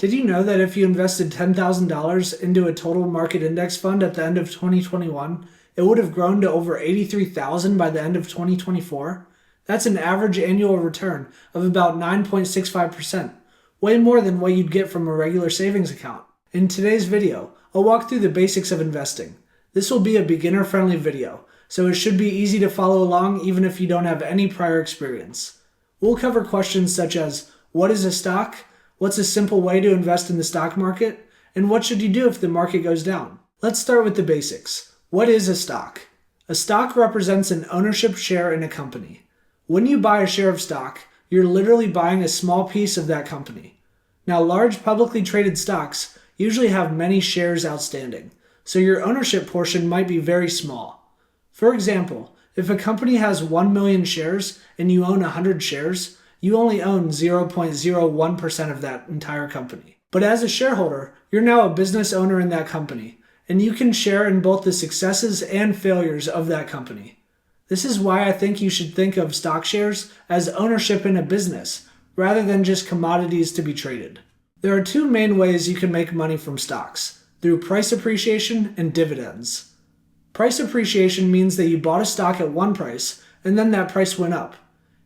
Did you know that if you invested $10,000 into a total market index fund at the end of 2021, it would have grown to over $83,000 by the end of 2024? That's an average annual return of about 9.65%, way more than what you'd get from a regular savings account. In today's video, I'll walk through the basics of investing. This will be a beginner-friendly video, so it should be easy to follow along even if you don't have any prior experience. We'll cover questions such as, what is a stock? What's a simple way to invest in the stock market? And what should you do if the market goes down? Let's start with the basics. What is a stock? A stock represents an ownership share in a company. When you buy a share of stock, you're literally buying a small piece of that company. Now, large publicly traded stocks usually have many shares outstanding, so your ownership portion might be very small. For example, if a company has 1 million shares and you own 100 shares, you only own 0.01% of that entire company. But as a shareholder, you're now a business owner in that company, and you can share in both the successes and failures of that company. This is why I think you should think of stock shares as ownership in a business, rather than just commodities to be traded. There are two main ways you can make money from stocks, through price appreciation and dividends. Price appreciation means that you bought a stock at one price, and then that price went up.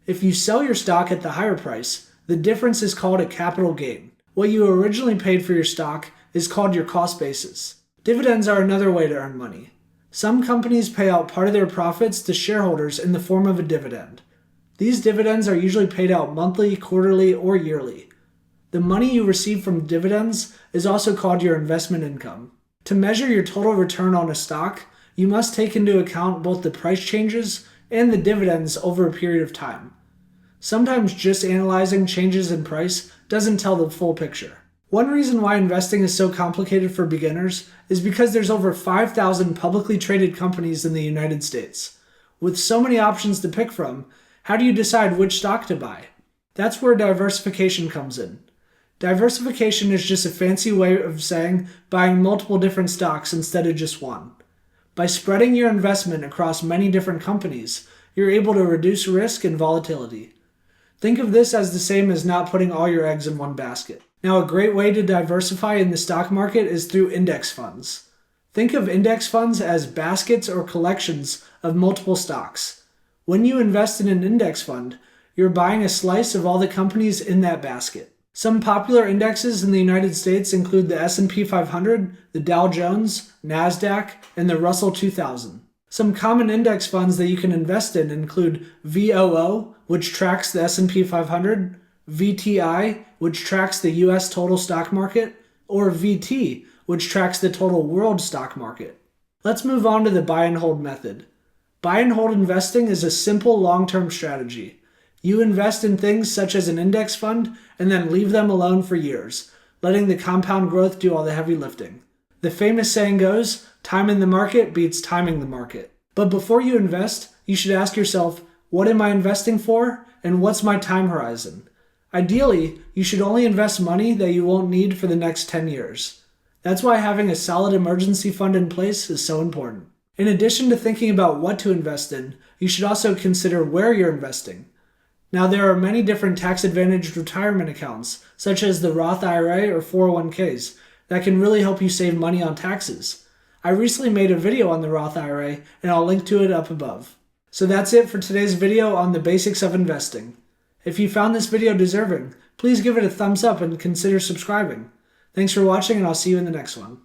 If you sell your stock at the higher price, the difference is called a capital gain. What you originally paid for your stock is called your cost basis. Dividends are another way to earn money. Some companies pay out part of their profits to shareholders in the form of a dividend. These dividends are usually paid out monthly, quarterly, or yearly. The money you receive from dividends is also called your investment income. To measure your total return on a stock, you must take into account both the price changes and the dividends over a period of time. Sometimes just analyzing changes in price doesn't tell the full picture. One reason why investing is so complicated for beginners is because there's over 5,000 publicly traded companies in the United States. With so many options to pick from, how do you decide which stock to buy? That's where diversification comes in. Diversification is just a fancy way of saying buying multiple different stocks instead of just one. By spreading your investment across many different companies, you're able to reduce risk and volatility. Think of this as the same as not putting all your eggs in one basket. Now, a great way to diversify in the stock market is through index funds. Think of index funds as baskets or collections of multiple stocks. When you invest in an index fund, you're buying a slice of all the companies in that basket. Some popular indexes in the United States include the S&P 500, the Dow Jones, NASDAQ, and the Russell 2000. Some common index funds that you can invest in include VOO, which tracks the S&P 500, VTI, which tracks the US total stock market, or VT, which tracks the total world stock market. Let's move on to the buy and hold method. Buy and hold investing is a simple long-term strategy. You invest in things such as an index fund and then leave them alone for years, letting the compound growth do all the heavy lifting. The famous saying goes, time in the market beats timing the market. But before you invest, you should ask yourself, what am I investing for and what's my time horizon? Ideally, you should only invest money that you won't need for the next 10 years. That's why having a solid emergency fund in place is so important. In addition to thinking about what to invest in, you should also consider where you're investing. Now, there are many different tax-advantaged retirement accounts, such as the Roth IRA or 401ks, that can really help you save money on taxes. I recently made a video on the Roth IRA, and I'll link to it up above. So that's it for today's video on the basics of investing. If you found this video deserving, please give it a thumbs up and consider subscribing. Thanks for watching, and I'll see you in the next one.